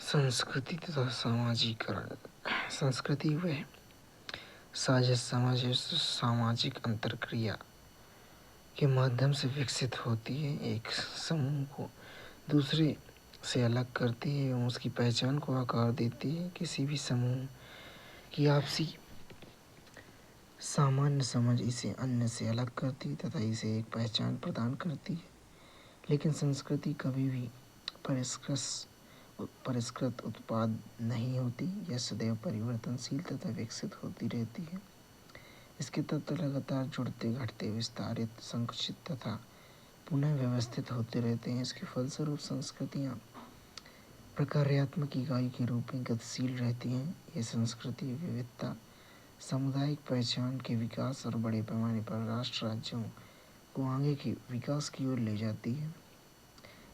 संस्कृति तथा सामाजिकरण। संस्कृति वह साझा सामाजिक अंतरक्रिया के माध्यम से विकसित होती है। एक समूह को दूसरे से अलग करती है एवं उसकी पहचान को आकार देती है। किसी भी समूह की आपसी सामान्य समझ इसे अन्य से अलग करती तथा इसे एक पहचान प्रदान करती है। लेकिन संस्कृति कभी भी परिष्कृत उत्पाद नहीं होती। यह सदैव परिवर्तनशील तथा विकसित होती रहती है। इसके तत्व लगातार जुड़ते घटते विस्तारित संकुचित तथा पुनः व्यवस्थित होते रहते हैं। इसके फलस्वरूप संस्कृतियाँ प्रकार्यात्मक इकाई के रूप में गतिशील रहती हैं। ये संस्कृति विविधता सामुदायिक पहचान के विकास और बड़े पैमाने पर राष्ट्र राज्यों को आगे के विकास की ओर ले जाती है।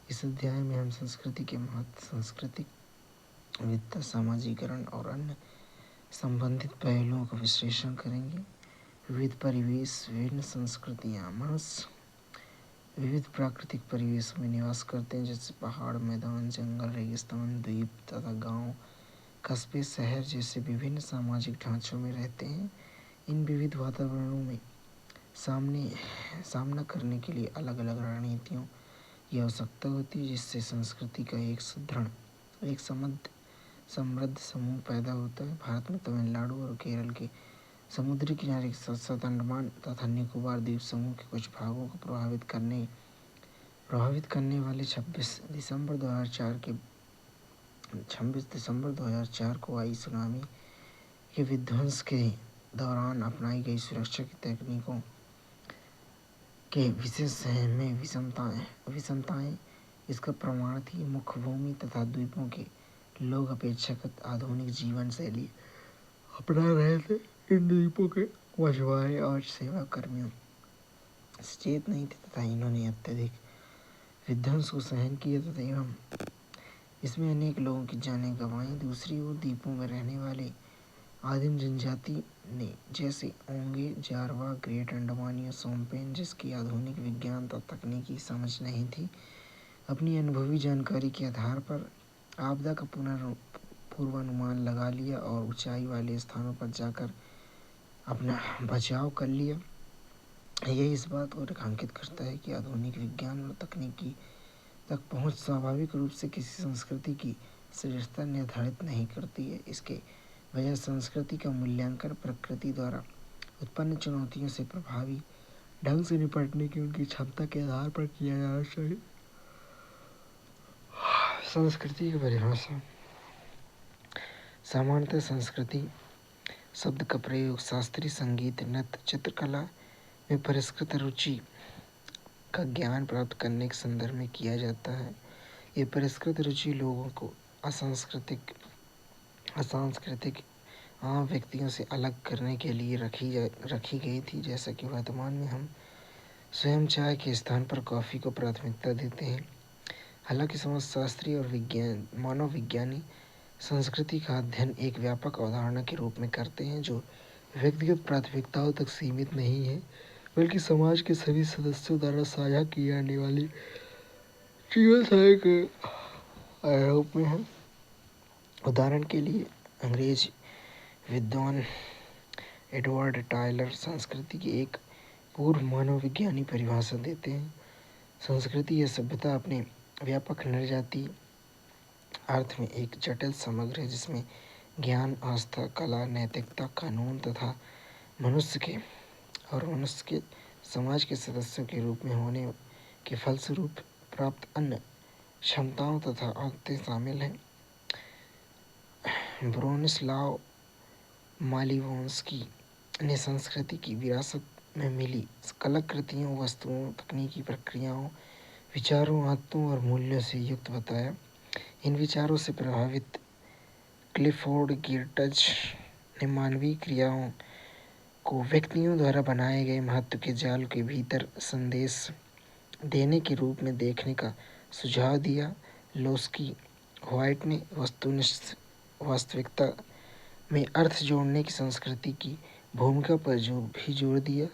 इस अध्याय में हम संस्कृति के महत्व, सांस्कृतिक विविधता, सामाजिकरण और अन्य संबंधित पहलुओं का विश्लेषण करेंगे। विविध परिवेश। विभिन्न संस्कृतियाँ मनुष्य विविध प्राकृतिक परिवेशों में निवास करते हैं, जैसे पहाड़, मैदान, जंगल, रेगिस्तान, द्वीप तथा गांव, कस्बे, शहर जैसे विभिन्न सामाजिक ढांचों में रहते हैं। इन विविध वातावरणों में सामना करने के लिए अलग अलग रणनीतियों की आवश्यकता होती है, जिससे संस्कृति का एक समृद्ध समूह पैदा होता है। भारत में तमिलनाडु और केरल के समुद्री किनारे के साथ साथ अंडमान तथा निकोबार द्वीप समूह के कुछ भागों को प्रभावित करने वाले 26 दिसंबर 2004 को आई सुनामी के विध्वंस के दौरान अपनाई गई सुरक्षा की तकनीकों के विशेष में विषमताएं इसका प्रमाण थी। मुख्य भूमि तथा द्वीपों के लोग अपेक्षाकृत आधुनिक जीवन शैली अपना रहे थे। इन द्वीपों के मछुआरे और सेवा कर्मियों सचेत नहीं थे तथा इन्होंने अत्यधिक विध्वंस को सहन किया तथा एवं इसमें अनेक लोगों की जानें गंवाई। दूसरी ओर द्वीपों में रहने वाले आदिम जनजाति ने, जैसे ओंगे, जारवा, ग्रेट अंडमान या सोमपेन, जिसकी आधुनिक विज्ञान तथा तकनीकी समझ नहीं थी, अपनी अनुभवी जानकारी के आधार पर आपदा का पूर्वानुमान लगा लिया और ऊंचाई वाले स्थानों पर जाकर अपना बचाव कर लिया। यह इस बात को रेखांकित करता है कि आधुनिक विज्ञान और तकनीकी तक पहुंच स्वाभाविक रूप से किसी संस्कृति की श्रेष्ठता निर्धारित नहीं करती है। इसके बजाय संस्कृति का मूल्यांकन प्रकृति द्वारा उत्पन्न चुनौतियों से प्रभावी ढंग से निपटने की उनकी क्षमता के आधार पर किया जाना चाहिए। संस्कृति की परिभाषा। सामान्यतः संस्कृति शब्द का प्रयोग शास्त्रीय संगीत, नृत्य, चित्रकला में परिष्कृत रुचि का ज्ञान प्राप्त करने के संदर्भ में किया जाता है। ये परिष्कृत रुचि लोगों को असांस्कृतिक आम व्यक्तियों से अलग करने के लिए रखी गई थी। जैसा कि वर्तमान में हम स्वयं चाय के स्थान पर कॉफ़ी को प्राथमिकता देते हैं। हालांकि समाजशास्त्री और मानवविज्ञानी संस्कृति का अध्ययन एक व्यापक अवधारणा के रूप में करते हैं, जो व्यक्तिगत प्राथमिकताओं तक सीमित नहीं है, बल्कि समाज के सभी सदस्यों द्वारा साझा की जाने वाली जीवन शैली के रूप में है। उदाहरण के लिए अंग्रेज विद्वान एडवर्ड टायलर संस्कृति की एक पूर्व मानवविज्ञानी परिभाषा देते हैं। संस्कृति या सभ्यता अपने व्यापक निर्जातीय अर्थ में एक जटिल समग्र है, जिसमें ज्ञान, आस्था, कला, नैतिकता, कानून तथा मनुष्य के समाज के सदस्यों के रूप में होने के फलस्वरूप प्राप्त अन्य क्षमताओं तथा आदतें शामिल हैं। ब्रोनिस्लाव मालिनोव्स्की ने संस्कृति की विरासत में मिली कलाकृतियों, वस्तुओं, तकनीकी प्रक्रियाओं, विचारों, आदतों और मूल्यों से युक्त बताया। इन विचारों से प्रभावित क्लिफोर्ड गिर्टज ने मानवीय क्रियाओं को व्यक्तियों द्वारा बनाए गए महत्व के जाल के भीतर संदेश देने के रूप में देखने का सुझाव दिया। लोस्की व्हाइट ने वास्तविकता में अर्थ जोड़ने की संस्कृति की भूमिका पर भी जोर दिया।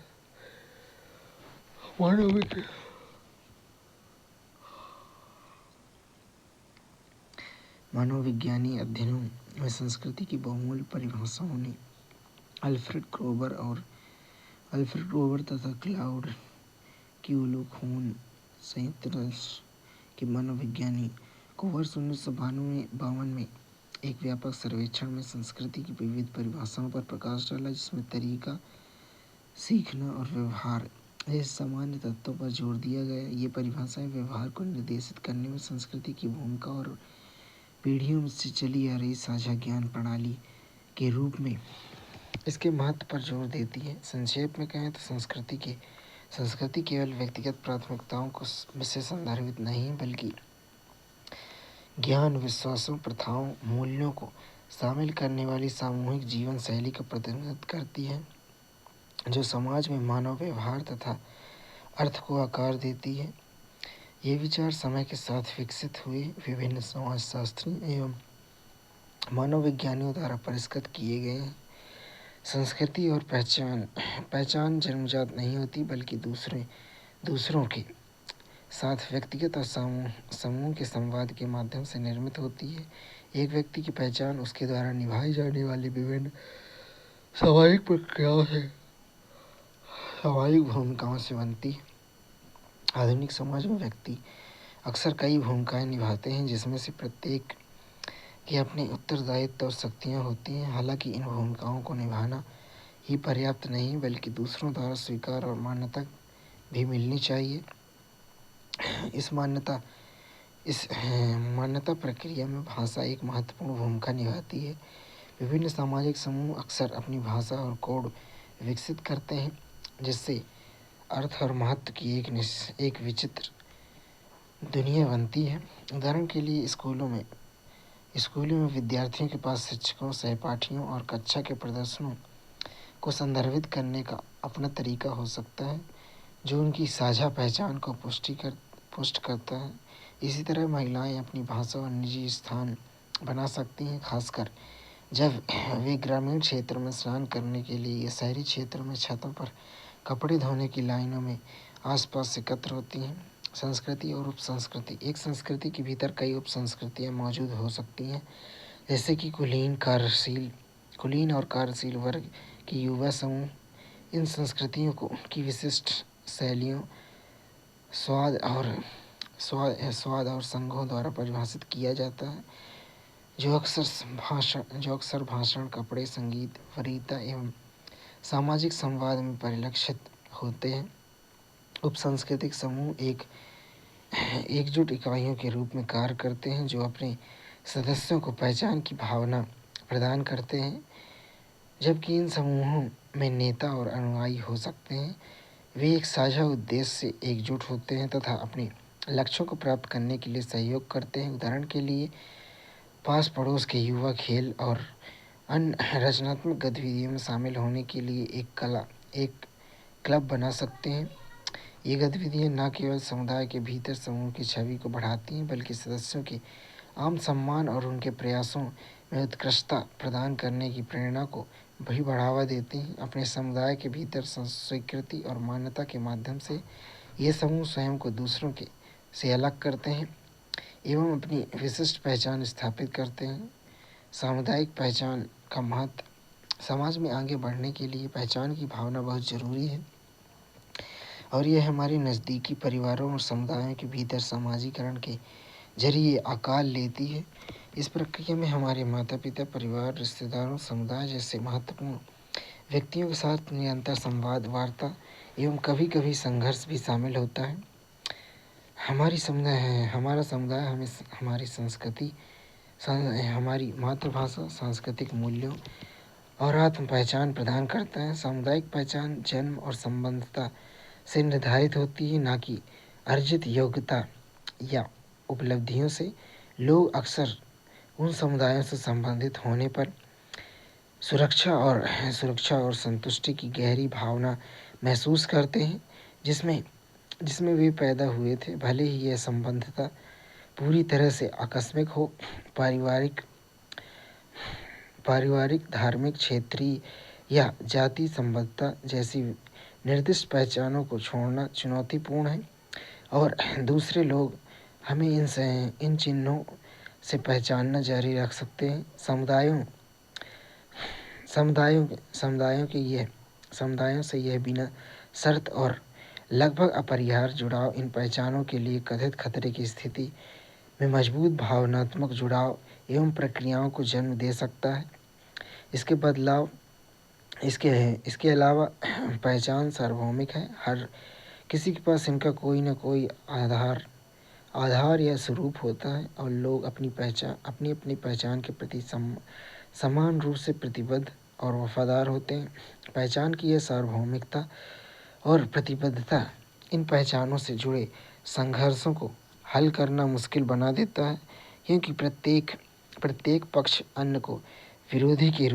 मानवविज्ञानी अध्ययनों में संस्कृति की बहुमूल्य परिभाषाओं ने अल्फ्रेड ग्रोवर तथा क्लाउड क्यूलोखोन संयुक्त राष्ट्र के मनोविज्ञानी को वर्ष 1952 में एक व्यापक सर्वेक्षण में संस्कृति की विविध परिभाषाओं पर प्रकाश डाला, जिसमें तरीका, सीखना और व्यवहार जैसे सामान्य तत्वों पर जोर दिया गया। ये परिभाषाएं व्यवहार को निर्देशित करने में संस्कृति की भूमिका और पीढ़ियों से चली आ रही साझा ज्ञान प्रणाली के रूप में इसके महत्व पर जोर देती है। संक्षेप में कहें तो संस्कृति केवल व्यक्तिगत प्राथमिकताओं को से संदर्भित नहीं, बल्कि ज्ञान, विश्वासों, प्रथाओं, मूल्यों को शामिल करने वाली सामूहिक जीवन शैली का प्रतिनिधित्व करती है, जो समाज में मानव व्यवहार तथा अर्थ को आकार देती है। ये विचार समय के साथ विकसित हुए, विभिन्न समाजशास्त्री एवं मनोविज्ञानियों द्वारा परिष्कृत किए गए हैं। संस्कृति और पहचान जन्मजात नहीं होती, बल्कि दूसरों के साथ व्यक्तिगत और समूह के संवाद के माध्यम से निर्मित होती है। एक व्यक्ति की पहचान उसके द्वारा निभाई जाने वाली विभिन्न सामाजिक भूमिकाओं से बनती है। आधुनिक समाज में व्यक्ति अक्सर कई भूमिकाएं निभाते हैं, जिसमें से प्रत्येक की अपनी उत्तरदायित्व और शक्तियाँ होती हैं। हालांकि इन भूमिकाओं को निभाना ही पर्याप्त नहीं, बल्कि दूसरों द्वारा स्वीकार और मान्यता भी मिलनी चाहिए। इस मान्यता प्रक्रिया में भाषा एक महत्वपूर्ण भूमिका निभाती है। विभिन्न सामाजिक समूह अक्सर अपनी भाषा और कोड विकसित करते हैं, जिससे अर्थ और महत्व की एक विचित्र दुनिया बनती है। उदाहरण के लिए स्कूलों में विद्यार्थियों के पास शिक्षकों, सहपाठियों और कक्षा के प्रदर्शनों को संदर्भित करने का अपना तरीका हो सकता है, जो उनकी साझा पहचान को पुष्ट करता है। इसी तरह महिलाएं अपनी भाषा और निजी स्थान बना सकती हैं, खासकर जब वे ग्रामीण क्षेत्र में स्नान करने के लिए या शहरी क्षेत्रों में छतों पर कपड़े धोने की लाइनों में आसपास एकत्र होती हैं। संस्कृति और उपसंस्कृति। एक संस्कृति के भीतर कई उपसंस्कृतियाँ मौजूद हो सकती हैं, जैसे कि कुलीन और कार्यशील वर्ग के युवा समूह। इन संस्कृतियों को उनकी विशिष्ट शैलियों, स्वाद और संघों द्वारा परिभाषित किया जाता है, जो अक्सर भाषण, कपड़े, संगीत, वरीयता एवं सामाजिक संवाद में परिलक्षित होते हैं। उपसांस्कृतिक समूह एकजुट इकाइयों के रूप में कार्य करते हैं, जो अपने सदस्यों को पहचान की भावना प्रदान करते हैं। जबकि इन समूहों में नेता और अनुयायी हो सकते हैं, वे एक साझा उद्देश्य से एकजुट होते हैं तथा अपने लक्ष्यों को प्राप्त करने के लिए सहयोग करते हैं। उदाहरण के लिए पास पड़ोस के युवा खेल और अन्य रचनात्मक गतिविधियों में शामिल होने के लिए एक क्लब बना सकते हैं। ये गतिविधियाँ न केवल समुदाय के भीतर समूह की छवि को बढ़ाती हैं, बल्कि सदस्यों के आम सम्मान और उनके प्रयासों में उत्कृष्टता प्रदान करने की प्रेरणा को भी बढ़ावा देती हैं। अपने समुदाय के भीतर स्वीकृति और मान्यता के माध्यम से ये समूह स्वयं को दूसरों से अलग करते हैं एवं अपनी विशिष्ट पहचान स्थापित करते हैं। सामुदायिक पहचान का महत्व। समाज में आगे बढ़ने के लिए पहचान की भावना बहुत ज़रूरी है, और यह हमारे नज़दीकी परिवारों और समुदायों के भीतर सामाजिकरण के जरिए आकार लेती है। इस प्रक्रिया में हमारे माता पिता, परिवार, रिश्तेदारों, समुदाय जैसे महत्वपूर्ण व्यक्तियों के साथ निरंतर संवाद, वार्ता एवं कभी कभी संघर्ष भी शामिल होता है। हमारा समुदाय हमें हमारी संस्कृति, हमारी मातृभाषा, सांस्कृतिक मूल्यों और आत्म पहचान प्रदान करता है। सामुदायिक पहचान जन्म और संबद्धता से निर्धारित होती है, न कि अर्जित योग्यता या उपलब्धियों से। लोग अक्सर उन समुदायों से संबंधित होने पर सुरक्षा और संतुष्टि की गहरी भावना महसूस करते हैं, जिसमें वे पैदा हुए थे। भले ही यह संबद्धता पूरी तरह से आकस्मिक हो, पारिवारिक, धार्मिक, क्षेत्रीय या जाति संबद्धता जैसी निर्दिष्ट पहचानों को छोड़ना चुनौतीपूर्ण है, और दूसरे लोग हमें इन चिन्हों से पहचानना जारी रख सकते हैं। समुदायों से यह बिना शर्त और लगभग अपरिहार्य जुड़ाव इन पहचानों के लिए कथित खतरे की स्थिति में मजबूत भावनात्मक जुड़ाव एवं प्रक्रियाओं को जन्म दे सकता है। इसके अलावा पहचान सार्वभौमिक है। हर किसी के पास इनका कोई न कोई आधार या स्वरूप होता है और लोग अपनी अपनी पहचान के प्रति समान रूप से प्रतिबद्ध और वफादार होते हैं। पहचान की यह सार्वभौमिकता और प्रतिबद्धता इन पहचानों से जुड़े संघर्षों को हल करना मुश्किल बना देता है, क्योंकि प्रत्येक पक्ष अन्य को विरोधी के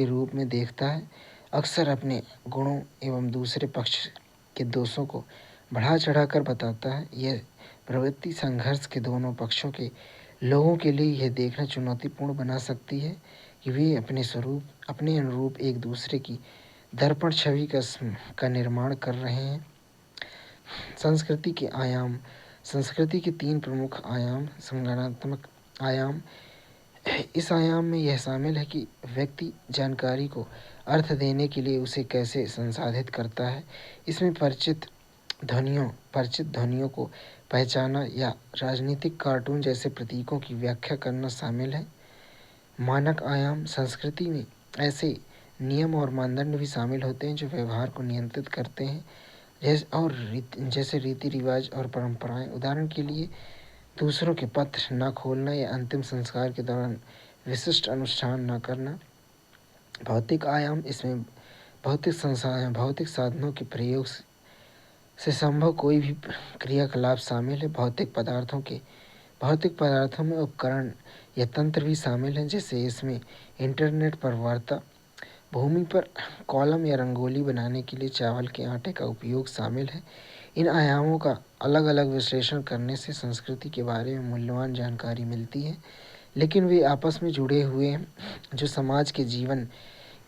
रूप में देखता है, अक्सर अपने गुणों एवं दूसरे पक्ष के दोषों को बढ़ा चढ़ाकर बताता है। यह प्रवृत्ति संघर्ष के दोनों पक्षों के लोगों के लिए यह देखना चुनौतीपूर्ण बना सकती है कि वे अपने अनुरूप एक दूसरे की दर्पण छवि का निर्माण कर रहे हैं। संस्कृति के 3 प्रमुख आयाम। संज्ञानात्मक आयाम। इस आयाम में यह शामिल है कि व्यक्ति जानकारी को अर्थ देने के लिए उसे कैसे संसाधित करता है। इसमें परिचित ध्वनियों को पहचाना या राजनीतिक कार्टून जैसे प्रतीकों की व्याख्या करना शामिल है। मानक आयाम। संस्कृति में ऐसे नियम और मानदंड भी शामिल होते हैं जो व्यवहार को नियंत्रित करते हैं, जैसे रीति रिवाज और परंपराएं। उदाहरण के लिए दूसरों के पत्र न खोलना या अंतिम संस्कार के दौरान विशिष्ट अनुष्ठान न करना। भौतिक आयाम। इसमें भौतिक साधनों के प्रयोग से संभव कोई भी क्रियाकलाप शामिल है। भौतिक पदार्थों में उपकरण या तंत्र भी शामिल हैं, जैसे इसमें इंटरनेट पर वार्ता, भूमि पर कॉलम या रंगोली बनाने के लिए चावल के आटे का उपयोग शामिल है। इन आयामों का अलग अलग विश्लेषण करने से संस्कृति के बारे में मूल्यवान जानकारी मिलती है, लेकिन वे आपस में जुड़े हुए हैं, जो समाज के जीवन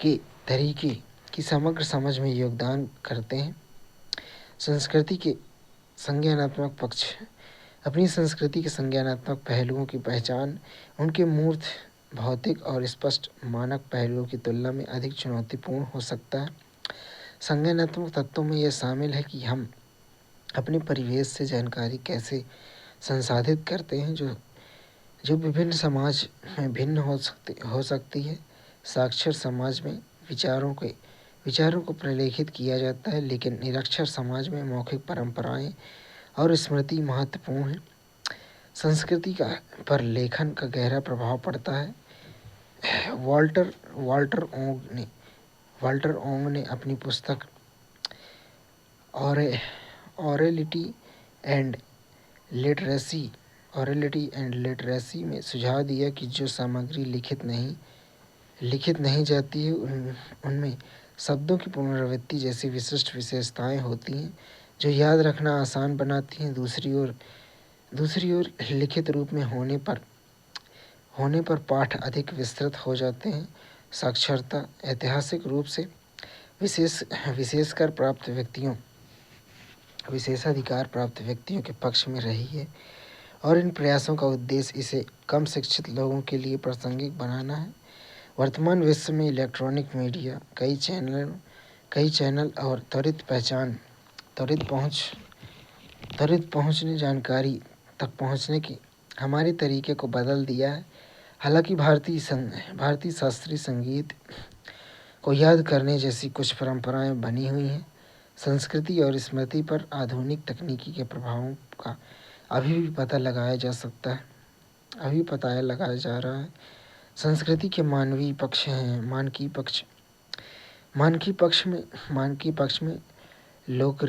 के तरीके की समग्र समझ में योगदान करते हैं। संस्कृति के संज्ञानात्मक पक्ष। अपनी संस्कृति के संज्ञानात्मक पहलुओं की पहचान उनके मूर्त, भौतिक और स्पष्ट मानक पहलुओं की तुलना में अधिक चुनौतीपूर्ण हो सकता है। संज्ञानात्मक तत्वों में यह शामिल है कि हम अपने परिवेश से जानकारी कैसे संसाधित करते हैं, जो विभिन्न समाज में भिन्न हो सकती है। साक्षर समाज में विचारों को प्रलेखित किया जाता है, लेकिन निरक्षर समाज में मौखिक परंपराएं और स्मृति महत्वपूर्ण है। संस्कृति पर लेखन का गहरा प्रभाव पड़ता है। वाल्टर ओंग ने अपनी पुस्तक ऑरेलिटी एंड लिटरेसी में सुझाव दिया कि जो सामग्री लिखित नहीं जाती है उनमें शब्दों की पुनरावृत्ति जैसी विशिष्ट विशेषताएं होती हैं, जो याद रखना आसान बनाती हैं। दूसरी ओर लिखित रूप में होने पर पाठ अधिक विस्तृत हो जाते हैं। साक्षरता ऐतिहासिक रूप से विशेषाधिकार प्राप्त व्यक्तियों के पक्ष में रही है, और इन प्रयासों का उद्देश्य इसे कम शिक्षित लोगों के लिए प्रासंगिक बनाना है। वर्तमान विश्व में इलेक्ट्रॉनिक मीडिया, कई चैनल और त्वरित पहुँच ने जानकारी तक पहुँचने के हमारे तरीके को बदल दिया है। हालांकि भारतीय शास्त्रीय संगीत को याद करने जैसी कुछ परंपराएं बनी हुई हैं, संस्कृति और स्मृति पर आधुनिक तकनीकी के प्रभावों का अभी भी पता लगाया जा रहा है। संस्कृति के मानवीय पक्ष हैं। मानकी पक्ष में लोक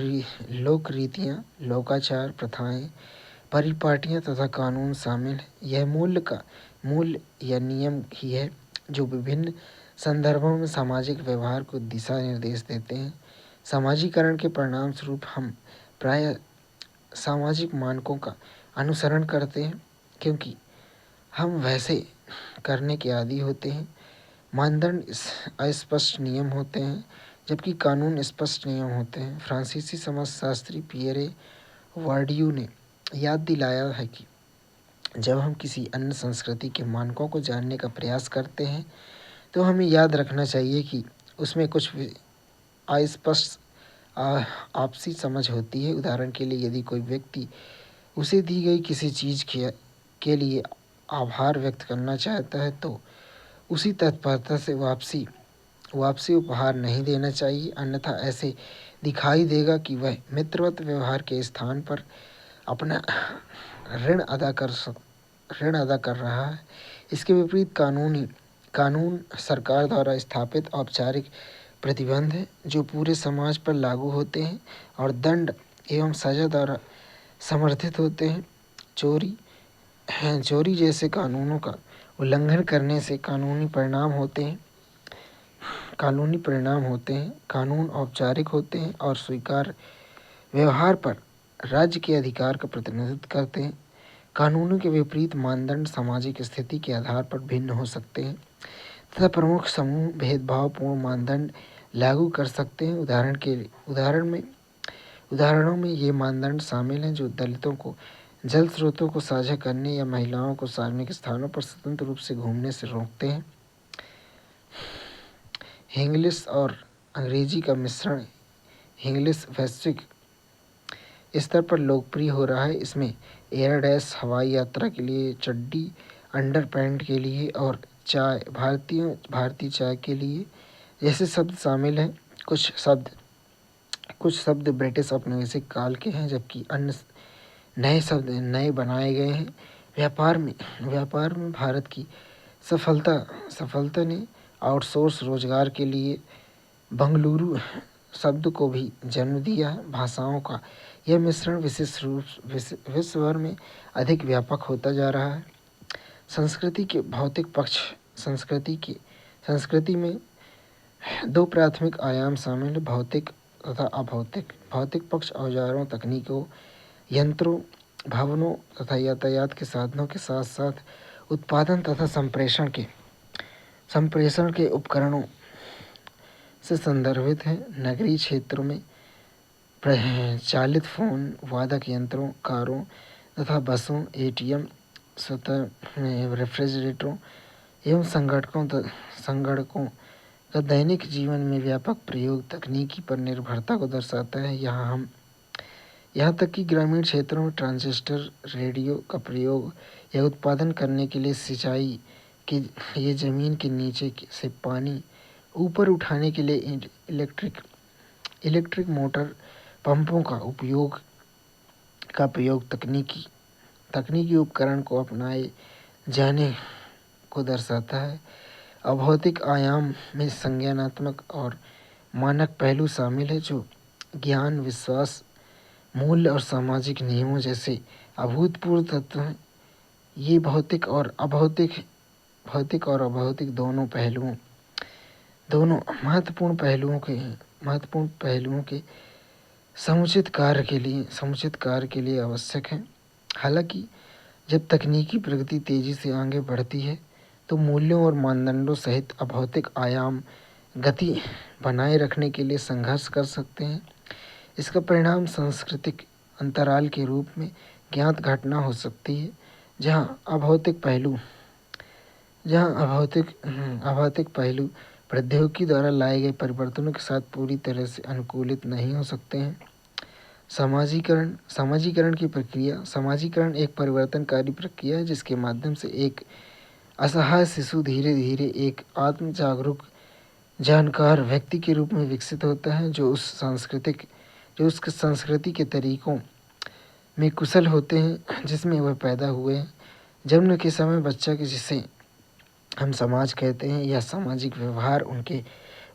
रीतियाँ, लोकाचार, प्रथाएं, परिपाटियाँ तथा कानून शामिल हैं। यह मूल्य या नियम ही है जो विभिन्न संदर्भों में सामाजिक व्यवहार को दिशा निर्देश देते हैं। समाजीकरण के परिणाम स्वरूप हम प्रायः सामाजिक मानकों का अनुसरण करते हैं, क्योंकि हम वैसे करने के आदी होते हैं। मानदंड अस्पष्ट नियम होते हैं, जबकि कानून स्पष्ट नियम होते हैं। फ्रांसीसी समाजशास्त्री पियरे वार्डियू ने याद दिलाया है कि जब हम किसी अन्य संस्कृति के मानकों को जानने का प्रयास करते हैं तो हमें याद रखना चाहिए कि उसमें कुछ अस्पष्ट आपसी समझ होती है। उदाहरण के लिए, यदि कोई व्यक्ति उसे दी गई किसी चीज़ के लिए आभार व्यक्त करना चाहता है तो उसी तत्परता से वापसी उपहार नहीं देना चाहिए, अन्यथा ऐसे दिखाई देगा कि वह मित्रवत व्यवहार के स्थान पर अपना ऋण अदा कर रहा है। इसके विपरीत कानून सरकार द्वारा स्थापित औपचारिक प्रतिबंध हैं जो पूरे समाज पर लागू होते हैं और दंड एवं सजा द्वारा समर्थित होते हैं। चोरी जैसे कानूनों का उल्लंघन करने से कानूनी परिणाम होते हैं। कानून औपचारिक होते हैं और स्वीकार्य व्यवहार पर राज्य के अधिकार का प्रतिनिधित्व करते हैं। कानूनों के विपरीत मानदंड सामाजिक स्थिति के आधार पर भिन्न हो सकते हैं तथा प्रमुख समूह भेदभावपूर्ण मानदंड लागू कर सकते हैं। उदाहरणों में ये मानदंड शामिल हैं जो दलितों को जल स्रोतों को साझा करने या महिलाओं को सार्वजनिक स्थानों पर स्वतंत्र रूप से घूमने से रोकते हैं। इंग्लिश और अंग्रेजी का मिश्रण। इंग्लिश वैश्विक स्तर पर लोकप्रिय हो रहा है। इसमें एयर हवाई यात्रा के लिए, चड्डी अंडरपैंट के लिए और चाय भारतीय चाय के लिए जैसे शब्द शामिल हैं। कुछ शब्द ब्रिटिश औपनिवेशिक काल के हैं जबकि अन्य नए शब्द नए बनाए गए हैं। व्यापार में भारत की सफलता ने आउटसोर्स रोजगार के लिए बंगलुरु शब्द को भी जन्म दिया है। भाषाओं का यह मिश्रण विश्व भर में अधिक व्यापक होता जा रहा है। संस्कृति के भौतिक पक्ष। संस्कृति में दो प्राथमिक आयाम शामिल हैं, भौतिक तथा अभौतिक। भौतिक पक्ष औजारों, तकनीकों, यंत्रों, भवनों तथा यातायात के साधनों के साथ साथ उत्पादन तथा संप्रेषण के उपकरणों से संदर्भित है। नगरीय क्षेत्रों में चालित फोन, वादक यंत्रों, कारों तथा बसों, एटीएम, स्वतः रेफ्रिजरेटरों एवं संगणकों का दैनिक जीवन में व्यापक प्रयोग तकनीकी पर निर्भरता को दर्शाता है। यहाँ तक कि ग्रामीण क्षेत्रों में ट्रांजिस्टर रेडियो का प्रयोग या उत्पादन करने के लिए सिंचाई के ये ज़मीन के नीचे से पानी ऊपर उठाने के लिए इलेक्ट्रिक मोटर पंपों का प्रयोग तकनीकी उपकरण को अपनाए जाने को दर्शाता है। अभौतिक आयाम में संज्ञानात्मक और मानक पहलू शामिल है जो ज्ञान, विश्वास, मूल्य और सामाजिक नियमों जैसे अभूतपूर्व तत्व हैं। ये भौतिक और अभौतिक दोनों महत्वपूर्ण पहलुओं के समुचित कार्य के लिए आवश्यक हैं। हालांकि जब तकनीकी प्रगति तेजी से आगे बढ़ती है तो मूल्यों और मानदंडों सहित अभौतिक आयाम गति बनाए रखने के लिए संघर्ष कर सकते हैं। इसका परिणाम सांस्कृतिक अंतराल के रूप में ज्ञात घटना हो सकती है जहाँ अभौतिक पहलू प्रौद्योगिकी द्वारा लाए गए परिवर्तनों के साथ पूरी तरह से अनुकूलित नहीं हो सकते हैं। सामाजिकरण की प्रक्रिया। सामाजिकरण एक परिवर्तनकारी प्रक्रिया है जिसके माध्यम से एक असहाय शिशु धीरे धीरे एक आत्म जागरूक जानकार व्यक्ति के रूप में विकसित होता है जो उसके संस्कृति के तरीकों में कुशल होते हैं जिसमें वह पैदा हुए हैं। जन्म के समय बच्चा के जिसे हम समाज कहते हैं या सामाजिक व्यवहार उनके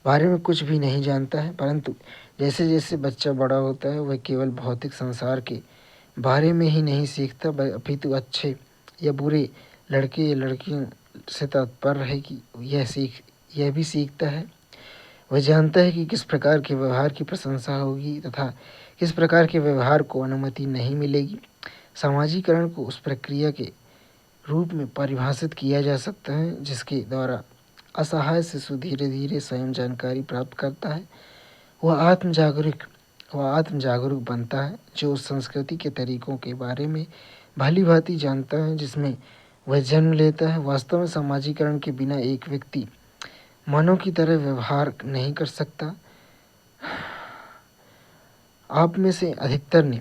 बारे में कुछ भी नहीं जानता है, परंतु जैसे जैसे बच्चा बड़ा होता है वह केवल भौतिक संसार के बारे में ही नहीं सीखता अपितु अच्छे या बुरे लड़के या लड़कियों से तात्पर्य है कि यह भी सीखता है। वह जानता है कि किस प्रकार के व्यवहार की प्रशंसा होगी तथा किस प्रकार के व्यवहार को अनुमति नहीं मिलेगी। सामाजिकरण को उस प्रक्रिया के रूप में परिभाषित किया जा सकता है जिसके द्वारा असहाय शिशु धीरे धीरे स्वयं जानकारी प्राप्त करता है। वह आत्म जागरूक बनता है जो उस संस्कृति के तरीकों के बारे में भली भांति जानता है जिसमें वह जन्म लेता है। वास्तव में सामाजिकरण के बिना एक व्यक्ति मानव की तरह व्यवहार नहीं कर सकता। आप में से अधिकतर ने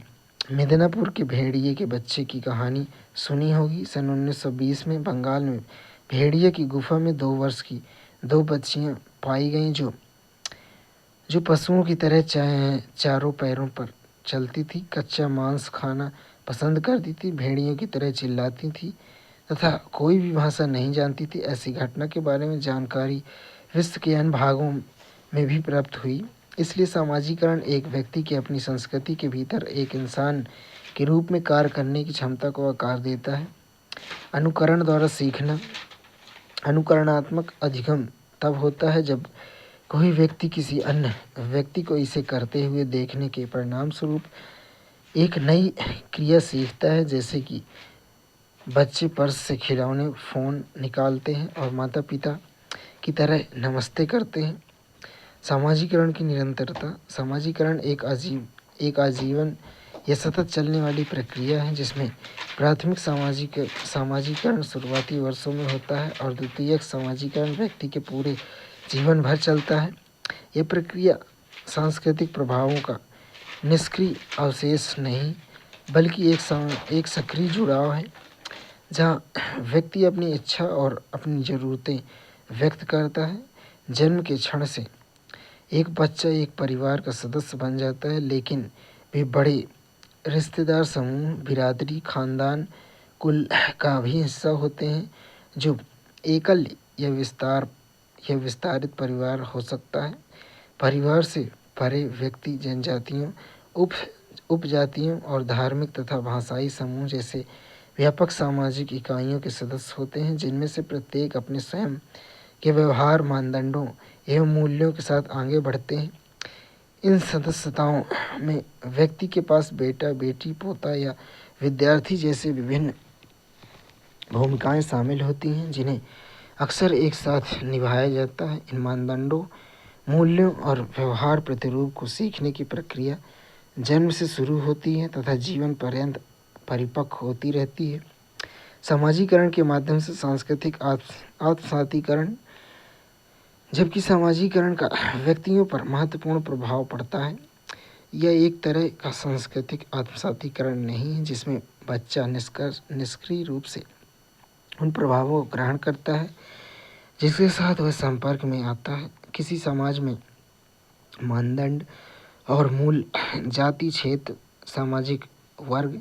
मिदनापुर के भेड़िए के बच्चे की कहानी सुनी होगी। सन 1920 में बंगाल में भेड़िए की गुफा में 2 वर्ष की 2 बच्चियां पाई गईं जो पशुओं की तरह चारों पैरों पर चलती थी, कच्चा मांस खाना पसंद करती थी, भेड़ियों की तरह चिल्लाती थी तथा कोई भी भाषा नहीं जानती थी। ऐसी घटना के बारे में जानकारी विश्व के अन्य भागों में भी प्राप्त हुई। इसलिए सामाजिकरण एक व्यक्ति की अपनी संस्कृति के भीतर एक इंसान के रूप में कार्य करने की क्षमता को आकार देता है। अनुकरण द्वारा सीखना। अनुकरणात्मक अधिगम तब होता है जब कोई व्यक्ति किसी अन्य व्यक्ति को इसे करते हुए देखने के परिणाम स्वरूप एक नई क्रिया सीखता है। जैसे कि बच्चे पर्स से खिलौने फ़ोन निकालते हैं और माता पिता की तरह नमस्ते करते हैं। सामाजिकरण की निरंतरता। सामाजिकरण एक आजीवन या सतत चलने वाली प्रक्रिया है जिसमें प्राथमिक सामाजिकरण शुरुआती वर्षों में होता है और द्वितीयक सामाजिकरण व्यक्ति के पूरे जीवन भर चलता है। यह प्रक्रिया सांस्कृतिक प्रभावों का निष्क्रिय अवशेष नहीं बल्कि एक सक्रिय जुड़ाव है जहाँ व्यक्ति अपनी इच्छा और अपनी ज़रूरतें व्यक्त करता है। जन्म के क्षण से एक बच्चा एक परिवार का सदस्य बन जाता है, लेकिन वे बड़े रिश्तेदार समूह, बिरादरी, खानदान, कुल का भी हिस्सा होते हैं जो एकल या विस्तारित परिवार हो सकता है। परिवार से परे व्यक्ति जनजातियों, उपजातियों और धार्मिक तथा भाषाई समूह जैसे व्यापक सामाजिक इकाइयों के सदस्य होते हैं जिनमें से प्रत्येक अपने स्वयं के व्यवहार मानदंडों एवं मूल्यों के साथ आगे बढ़ते हैं। इन सदस्यताओं में व्यक्ति के पास बेटा, बेटी, पोता या विद्यार्थी जैसे विभिन्न भूमिकाएं शामिल होती हैं जिन्हें अक्सर एक साथ निभाया जाता है। इन मानदंडों, मूल्यों और व्यवहार प्रतिरूप को सीखने की प्रक्रिया जन्म से शुरू होती है तथा जीवन पर्यंत परिपक्व होती रहती है। सामाजिकरण के माध्यम से सांस्कृतिक आत्मसातीकरण। जबकि सामाजिकरण का व्यक्तियों पर महत्वपूर्ण प्रभाव पड़ता है, यह एक तरह का सांस्कृतिक आत्मसातीकरण नहीं है जिसमें बच्चा निष्क्रिय रूप से उन प्रभावों को ग्रहण करता है जिसके साथ वह संपर्क में आता है। किसी समाज में मानदंड और मूल जाति, क्षेत्र, सामाजिक वर्ग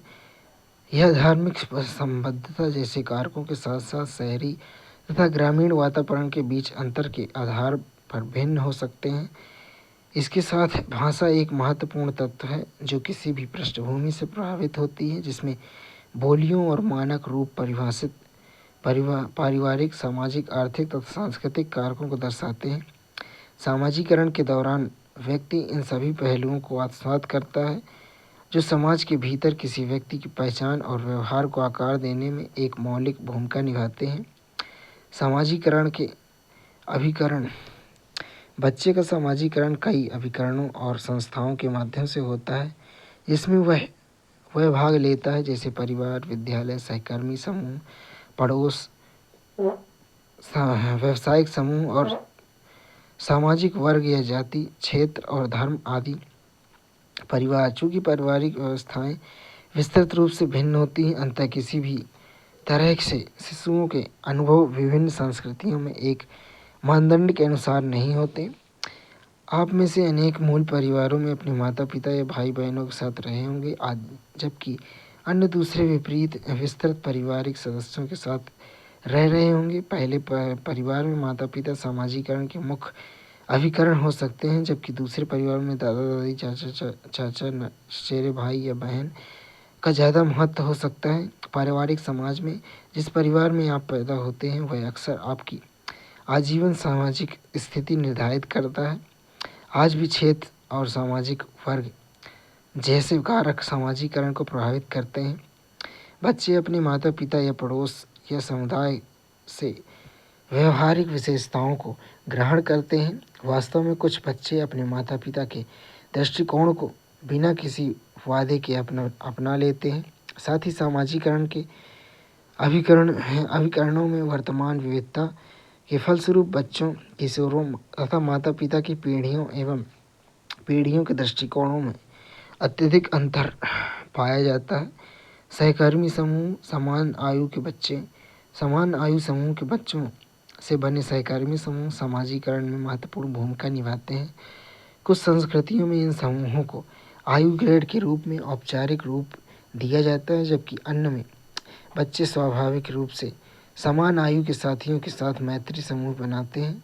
या धार्मिक संबद्धता जैसे कारकों के साथ साथ शहरी तथा ग्रामीण वातावरण के बीच अंतर के आधार पर भिन्न हो सकते हैं। इसके साथ भाषा एक महत्वपूर्ण तत्व है जो किसी भी पृष्ठभूमि से प्रभावित होती है, जिसमें बोलियों और मानक रूप परिभाषित पारिवारिक, सामाजिक, आर्थिक तथा सांस्कृतिक कारकों को दर्शाते हैं। सामाजिकरण के दौरान व्यक्ति इन सभी पहलुओं को आत्मसात करता है जो समाज के भीतर किसी व्यक्ति की पहचान और व्यवहार को आकार देने में एक मौलिक भूमिका निभाते हैं। सामाजिकरण के अभिकरण। बच्चे का सामाजिकरण कई अभिकरणों और संस्थाओं के माध्यम से होता है जिसमें वह भाग लेता है, जैसे परिवार, विद्यालय, सहकर्मी समूह, पड़ोस, व्यावसायिक समूह और सामाजिक वर्ग या जाति, क्षेत्र और धर्म आदि। परिवार। चूँकि पारिवारिक व्यवस्थाएं विस्तृत रूप से भिन्न होती हैं, अतः किसी भी तरह से शिशुओं के अनुभव विभिन्न संस्कृतियों में एक मानदंड के अनुसार नहीं होते। आप में से अनेक मूल परिवारों में अपने माता पिता या भाई बहनों के साथ रहे होंगे आदि, जबकि अन्य दूसरे विपरीत विस्तृत पारिवारिक सदस्यों के साथ रह रहे होंगे। पहले परिवार में माता पिता सामाजिकरण के मुख्य अभिकरण हो सकते हैं, जबकि दूसरे परिवार में दादा दादी, चाचा चचेरे भाई या बहन का ज़्यादा महत्व हो सकता है। पारिवारिक समाज में जिस परिवार में आप पैदा होते हैं वह अक्सर आपकी आजीवन सामाजिक स्थिति निर्धारित करता है। आज भी क्षेत्र और सामाजिक वर्ग जैसे कारक सामाजिकरण को प्रभावित करते हैं। बच्चे अपने माता पिता या पड़ोस या समुदाय से व्यवहारिक विशेषताओं को ग्रहण करते हैं। वास्तव में कुछ बच्चे अपने माता पिता के दृष्टिकोण को बिना किसी वादे के अपना लेते हैं साथ ही सामाजिकरण के अभिकरणों में वर्तमान विविधता के फलस्वरूप बच्चों, किशोरों तथा माता पिता की पीढ़ियों के दृष्टिकोणों में अत्यधिक अंतर पाया जाता है। सहकर्मी समूह समान आयु समूह के बच्चों से बने सहकर्मी समूह समाजीकरण में महत्वपूर्ण भूमिका निभाते हैं। कुछ संस्कृतियों में इन समूहों को आयु ग्रेड के रूप में औपचारिक रूप दिया जाता है, जबकि अन्य में बच्चे स्वाभाविक रूप से समान आयु के साथियों के साथ मैत्री समूह बनाते हैं।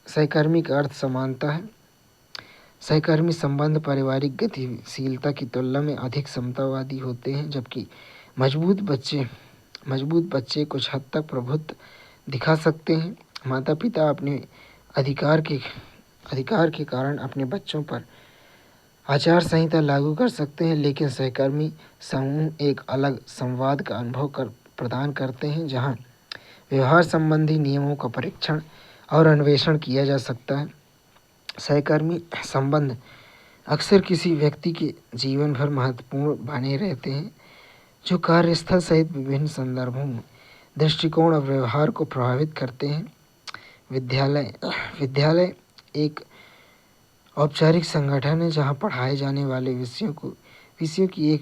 सहकर्मी का अर्थ समानता है। सहकर्मी संबंध पारिवारिक गतिशीलता की तुलना में अधिक समतावादी होते हैं, जबकि मजबूत बच्चे कुछ हद तक प्रभुत्व दिखा सकते हैं। माता पिता अपने अधिकार के कारण अपने बच्चों पर आचार संहिता लागू कर सकते हैं, लेकिन सहकर्मी समूह एक अलग संवाद का अनुभव प्रदान करते हैं, जहां व्यवहार संबंधी नियमों का परीक्षण और अन्वेषण किया जा सकता है। सहकर्मी संबंध अक्सर किसी व्यक्ति के जीवन भर महत्वपूर्ण बने रहते हैं, जो कार्यस्थल सहित विभिन्न संदर्भों में दृष्टिकोण और व्यवहार को प्रभावित करते हैं। विद्यालय एक औपचारिक संगठन है जहां पढ़ाए जाने वाले विषयों की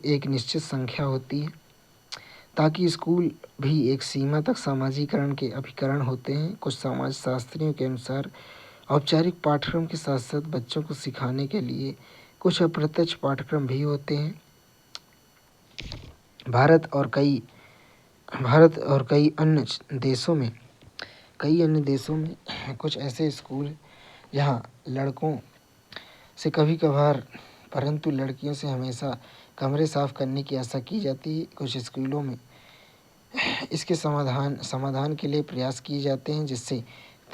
एक निश्चित संख्या होती है, ताकि स्कूल भी एक सीमा तक सामाजिकरण के अभिकरण होते हैं। कुछ समाजशास्त्रियों के अनुसार औपचारिक पाठ्यक्रम के साथ साथ बच्चों को सिखाने के लिए कुछ अप्रत्यक्ष पाठ्यक्रम भी होते हैं। भारत और कई अन्य देशों में कुछ ऐसे स्कूल जहां लड़कों से कभी कभार परंतु लड़कियों से हमेशा कमरे साफ करने की आशा की जाती है। कुछ स्कूलों में इसके समाधान के लिए प्रयास किए जाते हैं, जिससे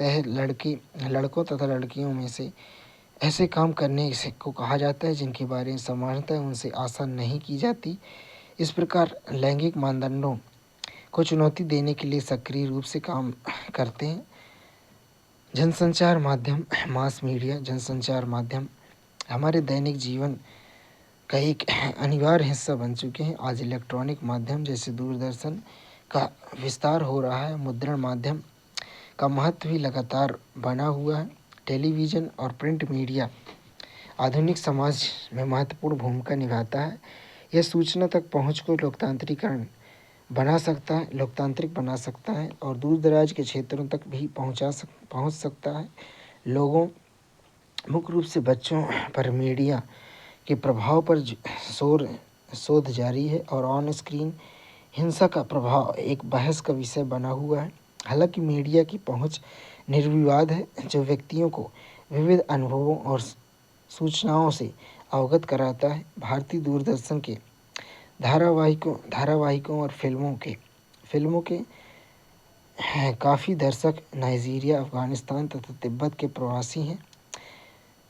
लड़कों तथा लड़कियों में से ऐसे काम करने को कहा जाता है जिनके बारे में सामान्यतः उनसे आशा नहीं की जाती। इस प्रकार लैंगिक मानदंडों को चुनौती देने के लिए सक्रिय रूप से काम करते हैं। जनसंचार माध्यम हमारे दैनिक जीवन का एक अनिवार्य हिस्सा बन चुके हैं। आज इलेक्ट्रॉनिक माध्यम जैसे दूरदर्शन का विस्तार हो रहा है। मुद्रण माध्यम का महत्व भी लगातार बना हुआ है। टेलीविज़न और प्रिंट मीडिया आधुनिक समाज में महत्वपूर्ण भूमिका निभाता है। यह सूचना तक पहुँच को लोकतांत्रिक बना सकता है और दूर दराज के क्षेत्रों तक भी पहुँच सकता है। लोगों, मुख्य रूप से बच्चों पर मीडिया के प्रभाव पर शोध जारी है और ऑन स्क्रीन हिंसा का प्रभाव एक बहस का विषय बना हुआ है। हालांकि मीडिया की पहुंच निर्विवाद है, जो व्यक्तियों को विविध अनुभवों और सूचनाओं से अवगत कराता है। भारतीय दूरदर्शन के धारावाहिकों और फिल्मों के काफ़ी दर्शक नाइजीरिया, अफगानिस्तान तथा तिब्बत के प्रवासी हैं।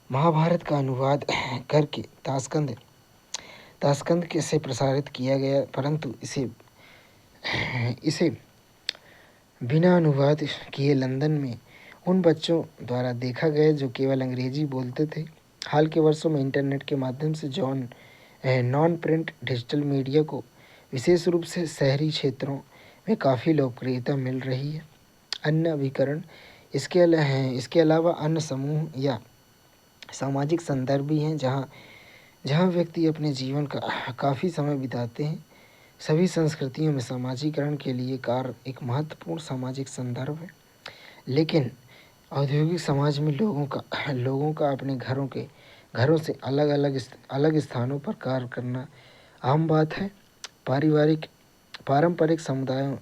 महाभारत का अनुवाद करके ताशकंद से प्रसारित किया गया, परंतु इसे बिना अनुवाद किए लंदन में उन बच्चों द्वारा देखा गया जो केवल अंग्रेजी बोलते थे। हाल के वर्षों में इंटरनेट के माध्यम से नॉन प्रिंट डिजिटल मीडिया को विशेष रूप से शहरी क्षेत्रों में काफ़ी लोकप्रियता मिल रही है। अन्य अभिकरण इसके अलावा अन्य समूह या सामाजिक संदर्भ भी हैं जहाँ व्यक्ति अपने जीवन का काफ़ी समय बिताते हैं। सभी संस्कृतियों में समाजीकरण के लिए कार्य एक महत्वपूर्ण सामाजिक संदर्भ है, लेकिन औद्योगिक समाज में लोगों का अपने घरों से अलग स्थानों पर कार्य करना आम बात है। पारंपरिक समुदायों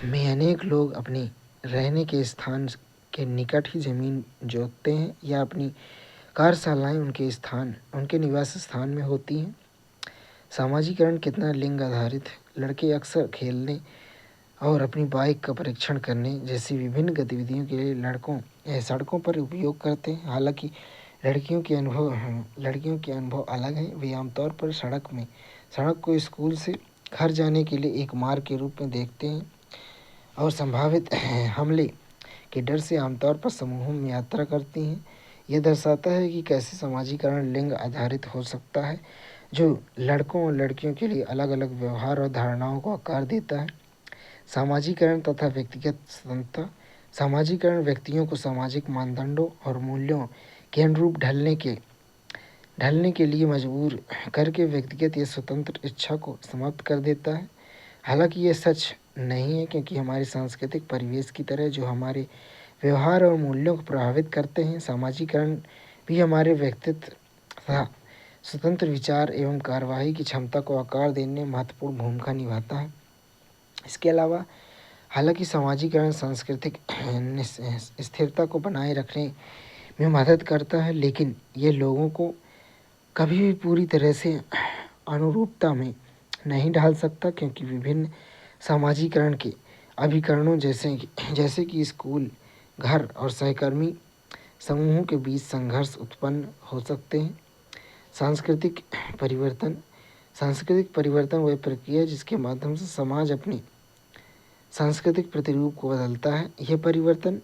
में अनेक लोग अपने रहने के स्थान के निकट ही ज़मीन जोतते हैं या अपनी कार्यशालाएं उनके निवास स्थान में होती हैं। सामाजिकरण कितना लिंग आधारित है। लड़के अक्सर खेलने और अपनी बाइक का परीक्षण करने जैसी विभिन्न गतिविधियों के लिए सड़कों पर उपयोग करते हैं। हालांकि लड़कियों के अनुभव अलग हैं। वे आमतौर पर सड़क को स्कूल से घर जाने के लिए एक मार्ग के रूप में देखते हैं और संभावित हमले के डर से आमतौर पर समूहों में यात्रा करती हैं। यह दर्शाता है कि कैसे समाजीकरण लिंग आधारित हो सकता है, जो लड़कों और लड़कियों के लिए अलग अलग व्यवहार और धारणाओं को आकार देता है। सामाजीकरण तथा व्यक्तिगत स्वतंत्रता। सामाजीकरण व्यक्तियों को सामाजिक मानदंडों और मूल्यों के अनुरूप ढलने के लिए मजबूर करके व्यक्तिगत या स्वतंत्र इच्छा को समाप्त कर देता है। हालांकि यह सच नहीं है, क्योंकि हमारे सांस्कृतिक परिवेश की तरह जो हमारे व्यवहार और मूल्यों को प्रभावित करते हैं, सामाजीकरण भी हमारे व्यक्तित्व तथा स्वतंत्र विचार एवं कार्यवाही की क्षमता को आकार देने में महत्वपूर्ण भूमिका निभाता है। इसके अलावा हालांकि सामाजीकरण सांस्कृतिक स्थिरता को बनाए रखने में मदद करता है, लेकिन ये लोगों को कभी भी पूरी तरह से अनुरूपता में नहीं ढाल सकता, क्योंकि विभिन्न सामाजीकरण के अभिकरणों जैसे कि स्कूल, घर और सहकर्मी समूहों के बीच संघर्ष उत्पन्न हो सकते हैं। सांस्कृतिक परिवर्तन वह प्रक्रिया है जिसके माध्यम से समाज अपने सांस्कृतिक प्रतिरूप को बदलता है। यह परिवर्तन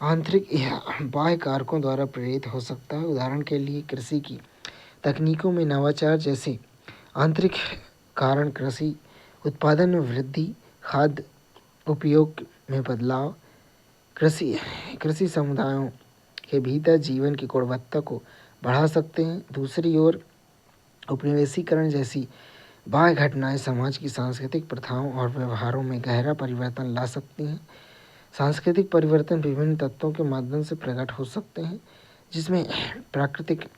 आंतरिक या बाह्य कारकों द्वारा प्रेरित हो सकता है। उदाहरण के लिए कृषि की तकनीकों में नवाचार जैसे आंतरिक कारण, कृषि उत्पादन में वृद्धि, खाद्य उपयोग में बदलाव, कृषि समुदायों के भीतर जीवन की गुणवत्ता को बढ़ा सकते हैं। दूसरी ओर उपनिवेशीकरण जैसी बाह्य घटनाएं समाज की सांस्कृतिक प्रथाओं और व्यवहारों में गहरा परिवर्तन ला सकती हैं। सांस्कृतिक परिवर्तन विभिन्न तत्वों के माध्यम से प्रकट हो सकते हैं, जिसमें प्राकृतिक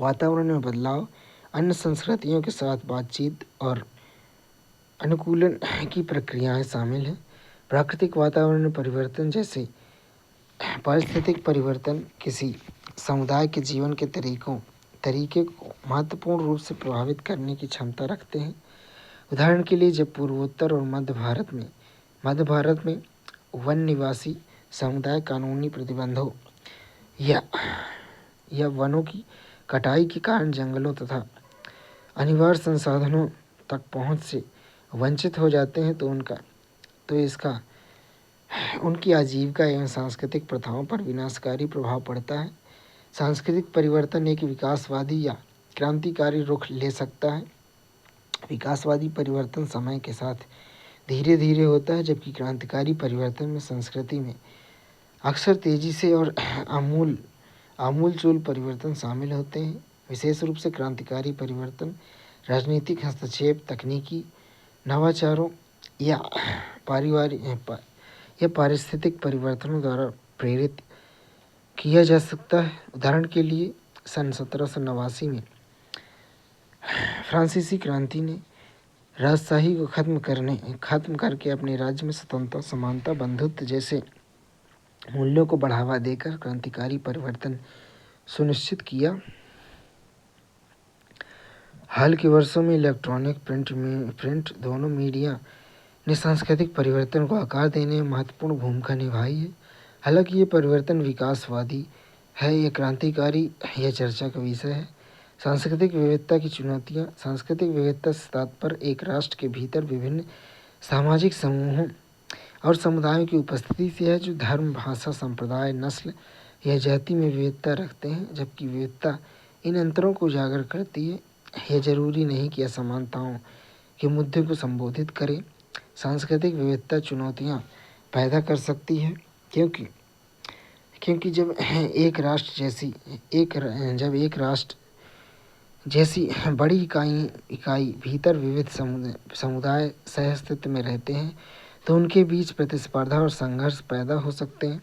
वातावरण में बदलाव, अन्य संस्कृतियों के साथ बातचीत और अनुकूलन की प्रक्रियाएं शामिल हैं। प्राकृतिक वातावरण में परिवर्तन जैसे पारिस्थितिक परिवर्तन किसी समुदाय के जीवन के तरीके को महत्वपूर्ण रूप से प्रभावित करने की क्षमता रखते हैं। उदाहरण के लिए जब पूर्वोत्तर और मध्य भारत में वन निवासी समुदाय कानूनी प्रतिबंधों या वनों की कटाई के कारण जंगलों तथा अनिवार्य संसाधनों तक पहुंच से वंचित हो जाते हैं, तो इसका उनकी आजीविका एवं सांस्कृतिक प्रथाओं पर विनाशकारी प्रभाव पड़ता है। सांस्कृतिक परिवर्तन एक विकासवादी या क्रांतिकारी रुख ले सकता है। विकासवादी परिवर्तन समय के साथ धीरे धीरे होता है, जबकि क्रांतिकारी परिवर्तन में संस्कृति में अक्सर तेजी से और आमूलचूल परिवर्तन शामिल होते हैं। विशेष रूप से क्रांतिकारी परिवर्तन राजनीतिक हस्तक्षेप, तकनीकी नवाचारों या पारिस्थितिक परिवर्तनों द्वारा प्रेरित किया जा सकता है। उदाहरण के लिए सन 1789 में फ्रांसीसी क्रांति ने राजशाही को खत्म करके अपने राज्य में स्वतंत्रता, समानता, बंधुत्व जैसे मूल्यों को बढ़ावा देकर क्रांतिकारी परिवर्तन सुनिश्चित किया। हाल के वर्षों में इलेक्ट्रॉनिक प्रिंट दोनों मीडिया ने सांस्कृतिक परिवर्तन को आकार देने में महत्वपूर्ण भूमिका निभाई है। हालांकि ये परिवर्तन विकासवादी है या क्रांतिकारी, यह चर्चा का विषय है। सांस्कृतिक विविधता की चुनौतियाँ। सांस्कृतिक विविधता से तात्पर्य एक राष्ट्र के भीतर विभिन्न सामाजिक समूहों और समुदायों की उपस्थिति से है, जो धर्म, भाषा, संप्रदाय, नस्ल या जाति में विविधता रखते हैं। जबकि विविधता इन अंतरों को उजागर करती है, यह जरूरी नहीं कि असमानताओं के मुद्दे को संबोधित करे। सांस्कृतिक विविधता चुनौतियाँ पैदा कर सकती है, क्योंकि जब एक राष्ट्र जैसी बड़ी इकाई भीतर विविध समुदाय सहअस्तित्व में रहते हैं, तो उनके बीच प्रतिस्पर्धा और संघर्ष पैदा हो सकते हैं।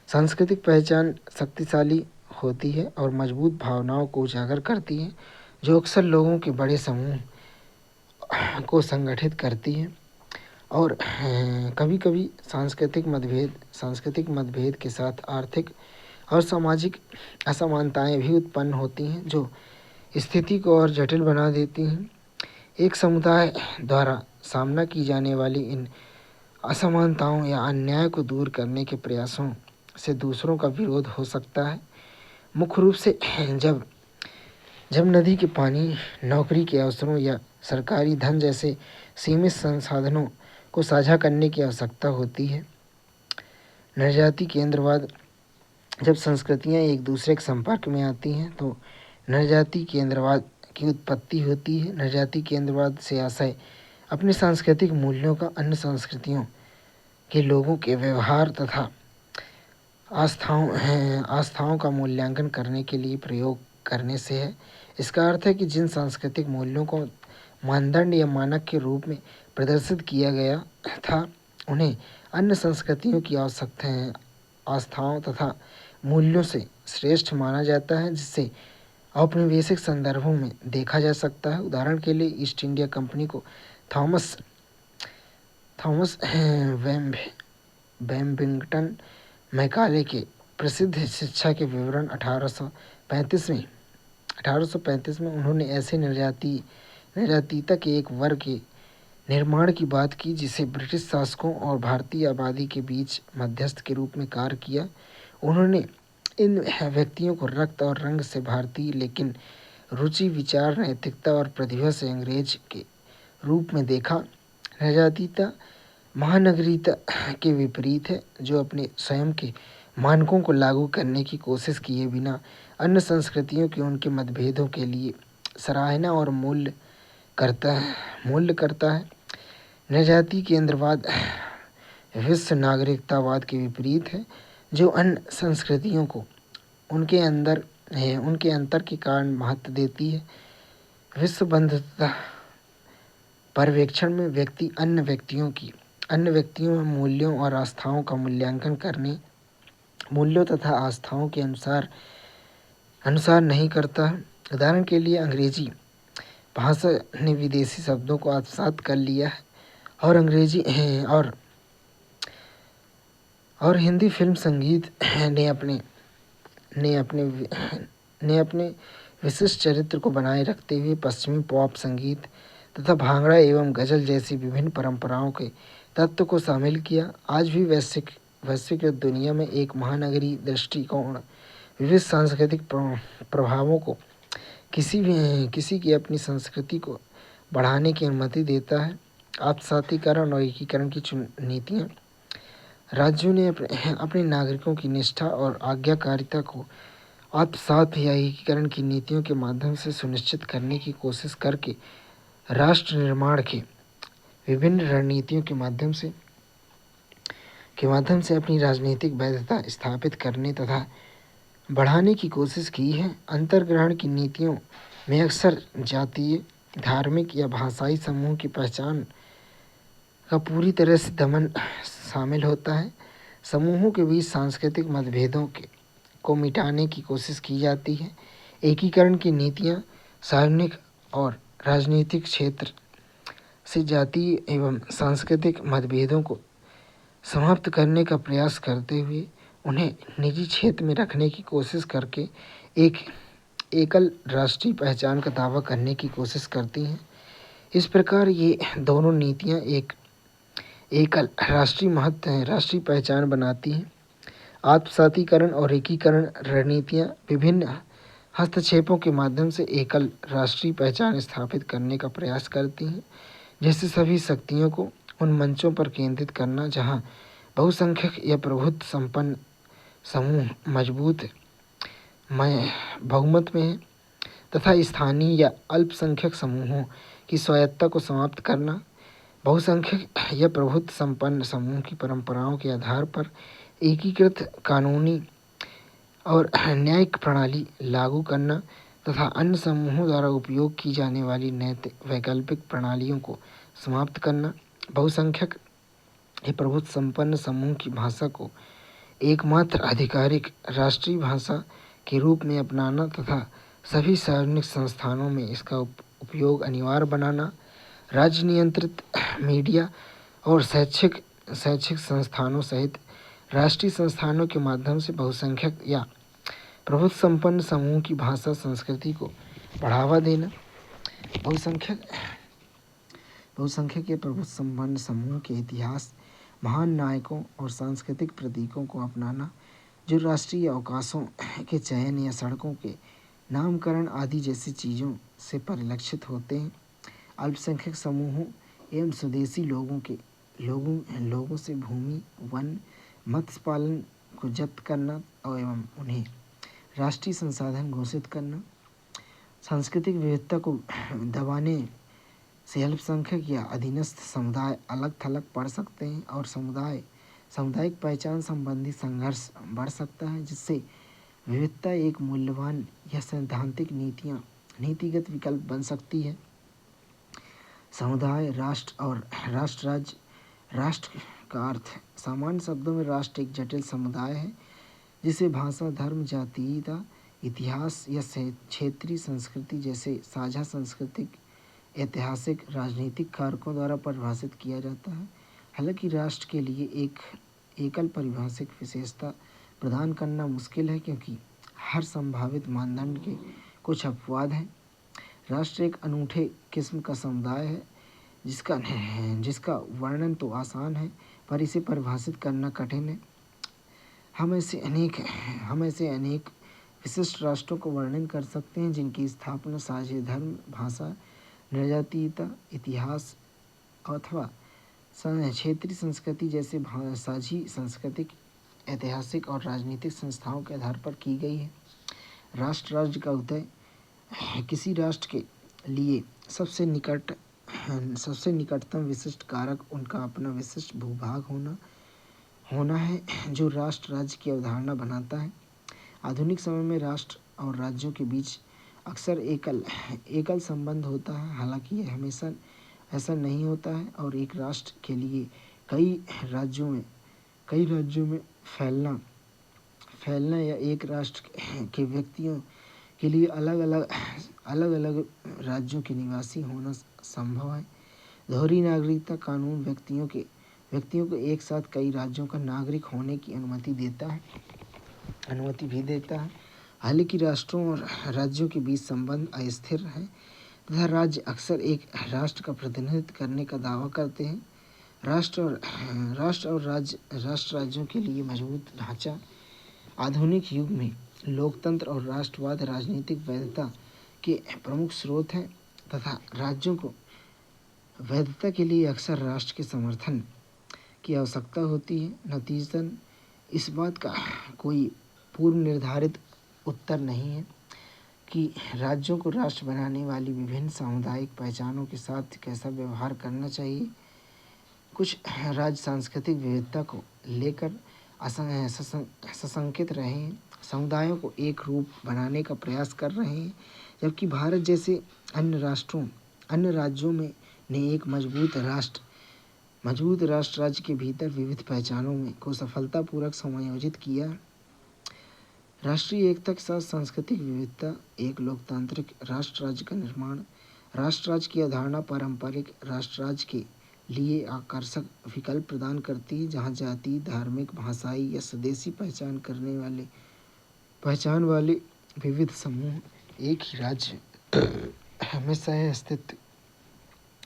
सांस्कृतिक पहचान शक्तिशाली होती है और मजबूत भावनाओं को उजागर करती है, जो अक्सर लोगों के बड़े समूह को संगठित करती है। और कभी-कभी सांस्कृतिक मतभेद के साथ आर्थिक और सामाजिक असमानताएं भी उत्पन्न होती हैं, जो स्थिति को और जटिल बना देती हैं। एक समुदाय द्वारा सामना की जाने वाली इन असमानताओं या अन्याय को दूर करने के प्रयासों से दूसरों का विरोध हो सकता है। मुख्य रूप से जब नदी के पानी, नौकरी के अवसरों या सरकारी धन जैसे सीमित संसाधनों को साझा करने की आवश्यकता होती है। नरजाति केंद्रवाद जब संस्कृतियाँ एक दूसरे के संपर्क में आती हैं तो नरजाति केंद्रवाद की उत्पत्ति होती है। नरजाति केंद्रवाद से आशय अपने सांस्कृतिक मूल्यों का अन्य संस्कृतियों के लोगों के व्यवहार तथा आस्थाओं का मूल्यांकन करने के लिए प्रयोग करने से है। इसका अर्थ है कि जिन सांस्कृतिक मूल्यों को मानदंड या मानक के रूप में प्रदर्शित किया गया था, उन्हें अन्य संस्कृतियों की आस्थाओं तथा मूल्यों से श्रेष्ठ माना जाता है, जिससे औपनिवेशिक संदर्भों में देखा जा सकता है। उदाहरण के लिए ईस्ट इंडिया कंपनी को थॉमस बैम्बिंगटन मैकाले के प्रसिद्ध शिक्षा के विवरण 1835 में उन्होंने ऐसे निर्जातीयता के एक वर्ग के निर्माण की बात की जिसे ब्रिटिश शासकों और भारतीय आबादी के बीच मध्यस्थ के रूप में कार्य किया। उन्होंने इन व्यक्तियों को रक्त और रंग से भारतीय लेकिन रुचि, विचार, नैतिकता और प्रतिभा से अंग्रेज के रूप में देखा। निर्जातीयता महानगरीयता के विपरीत है, जो अपने स्वयं के मानकों को लागू करने की कोशिश किए बिना अन्य संस्कृतियों के उनके मतभेदों के लिए सराहना और मूल्य करता है। निर्जाति केंद्रवाद विश्व नागरिकतावाद के विपरीत है, जो अन्य संस्कृतियों को उनके अंतर के कारण महत्व देती है। विश्व बंधुता पर्यवेक्षण में व्यक्ति अन्य व्यक्तियों में मूल्यों और आस्थाओं का मूल्यांकन करने, मूल्यों तथा आस्थाओं के अनुसार नहीं करता है। उदाहरण के लिए अंग्रेजी भाषा ने विदेशी शब्दों को आत्मसात कर लिया है और अंग्रेजी और हिंदी फिल्म संगीत ने अपने विशिष्ट चरित्र को बनाए रखते हुए पश्चिमी पॉप संगीत तथा भांगड़ा एवं गजल जैसी विभिन्न परंपराओं के तत्व को शामिल किया। आज भी वैश्विक दुनिया में एक महानगरीय दृष्टिकोण विविध सांस्कृतिक प्रभावों को किसी की अपनी संस्कृति को बढ़ाने की अनुमति देता है। आत्मसातीकरण और एकीकरण की नीतियाँ राज्यों ने अपने नागरिकों की निष्ठा और आज्ञाकारिता को आत्मसात या एकीकरण की नीतियों के माध्यम से सुनिश्चित करने की कोशिश करके राष्ट्र निर्माण के विभिन्न रणनीतियों के माध्यम से अपनी राजनीतिक वैधता स्थापित करने तथा बढ़ाने की कोशिश की है। अंतर्ग्रहण की नीतियों में अक्सर जातीय, धार्मिक या भाषाई समूह की पहचान का पूरी तरह से दमन शामिल होता है। समूहों के बीच सांस्कृतिक मतभेदों को मिटाने की कोशिश की जाती है। एकीकरण की नीतियाँ सार्वजनिक और राजनीतिक क्षेत्र से जातीय एवं सांस्कृतिक मतभेदों को समाप्त करने का प्रयास करते हुए उन्हें निजी क्षेत्र में रखने की कोशिश करके एक एकल राष्ट्रीय पहचान का दावा करने की कोशिश करती हैं। इस प्रकार ये दोनों नीतियाँ एक एकल राष्ट्रीय पहचान बनाती हैं। आत्मसातीकरण और एकीकरण रणनीतियाँ विभिन्न हस्तक्षेपों के माध्यम से एकल राष्ट्रीय पहचान स्थापित करने का प्रयास करती हैं, जैसे सभी शक्तियों को उन मंचों पर केंद्रित करना जहाँ बहुसंख्यक या प्रभुत्व संपन्न समूह मजबूत बहुमत में है तथा स्थानीय या अल्पसंख्यक समूहों की स्वायत्तता को समाप्त करना। बहुसंख्यक या प्रभुत्व संपन्न समूह की परंपराओं के आधार पर एकीकृत कानूनी और न्यायिक प्रणाली लागू करना तथा अन्य समूहों द्वारा उपयोग की जाने वाली नैतिक वैकल्पिक प्रणालियों को समाप्त करना। बहुसंख्यक या प्रभुत्व संपन्न समूह की भाषा को एकमात्र आधिकारिक राष्ट्रीय भाषा के रूप में अपनाना तथा सभी सार्वजनिक संस्थानों में इसका उपयोग अनिवार्य बनाना। राज्य नियंत्रित मीडिया और शैक्षिक संस्थानों सहित राष्ट्रीय संस्थानों के माध्यम से बहुसंख्यक या प्रभुत्व संपन्न समूह की भाषा संस्कृति को बढ़ावा देना। बहुसंख्यक या प्रभुत्व संपन्न समूह के इतिहास, महान नायकों और सांस्कृतिक प्रतीकों को अपनाना, जो राष्ट्रीय अवकाशों के चयन या सड़कों के नामकरण आदि जैसी चीज़ों से परिलक्षित होते हैं। अल्पसंख्यक समूहों एवं स्वदेशी लोगों से भूमि, वन, मत्स्य पालन को जब्त करना और एवं उन्हें राष्ट्रीय संसाधन घोषित करना, सांस्कृतिक विविधता को दबाने से अल्पसंख्यक या अधीनस्थ समुदाय अलग थलग पड़ सकते हैं और सामुदायिक पहचान संबंधी संघर्ष बढ़ सकता है, जिससे विविधता एक मूल्यवान या सैद्धांतिक नीतिगत विकल्प बन सकती है। समुदाय, राष्ट्र और राष्ट्र राज्य। राष्ट्र का अर्थ सामान्य शब्दों में राष्ट्र एक जटिल समुदाय है जिसे भाषा, धर्म, जातीयता, इतिहास या क्षेत्रीय संस्कृति जैसे साझा सांस्कृतिक, ऐतिहासिक, राजनीतिक कारकों द्वारा परिभाषित किया जाता है। हालांकि राष्ट्र के लिए एक एकल परिभाषिक विशेषता प्रदान करना मुश्किल है क्योंकि हर संभावित मानदंड के कुछ अपवाद हैं। राष्ट्र एक अनूठे किस्म का समुदाय है जिसका वर्णन तो आसान है पर इसे परिभाषित करना कठिन है। हम ऐसे अनेक विशिष्ट राष्ट्रों को वर्णन कर सकते हैं जिनकी स्थापना साझे धर्म, भाषा, निर्जातीयता, इतिहास अथवा क्षेत्रीय संस्कृति जैसे साझी सांस्कृतिक, ऐतिहासिक और राजनीतिक संस्थाओं के आधार पर की गई है। राष्ट्र राज्य का उदय किसी राष्ट्र के लिए सबसे निकटतम विशिष्ट कारक उनका अपना विशिष्ट भूभाग होना है जो राष्ट्र राज्य की अवधारणा बनाता है। आधुनिक समय में राष्ट्र और राज्यों के बीच अक्सर एकल संबंध होता है। हालांकि यह हमेशा ऐसा नहीं होता है और एक राष्ट्र के लिए कई राज्यों में फैलना या एक राष्ट्र के व्यक्तियों के लिए अलग अलग राज्यों के निवासी होना संभव है। दोहरी नागरिकता कानून व्यक्तियों को एक साथ कई राज्यों का नागरिक होने की अनुमति भी देता है। हालांकि राष्ट्रों और राज्यों के बीच संबंध अस्थिर है तथा राज्य अक्सर एक राष्ट्र का प्रतिनिधित्व करने का दावा करते हैं। राष्ट्र और राज्यों के लिए मजबूत ढांचा आधुनिक युग में लोकतंत्र और राष्ट्रवाद राजनीतिक वैधता के प्रमुख स्रोत हैं तथा राज्यों को वैधता के लिए अक्सर राष्ट्र के समर्थन की आवश्यकता होती है। नतीजतन इस बात का कोई पूर्व निर्धारित उत्तर नहीं है कि राज्यों को राष्ट्र बनाने वाली विभिन्न सामुदायिक पहचानों के साथ कैसा व्यवहार करना चाहिए। कुछ राज्य सांस्कृतिक विविधता को लेकर सशंकित रहे हैं, समुदायों को एक रूप बनाने का प्रयास कर रहे हैं, जबकि भारत जैसे अन्य राज्यों ने एक मजबूत राष्ट्र राज्य के भीतर विविध पहचानों को सफलतापूर्वक समायोजित किया। राष्ट्रीय एकता के साथ सांस्कृतिक विविधता, एक लोकतांत्रिक राष्ट्र राज्य का निर्माण। राष्ट्र राज्य की अवधारणा पारंपरिक राष्ट्र राज्य के लिए आकर्षक विकल्प प्रदान करती है जहां जाति, धार्मिक, भाषाई या स्वदेशी पहचान वाले विविध समूह एक ही राज्य में सह अस्तित्व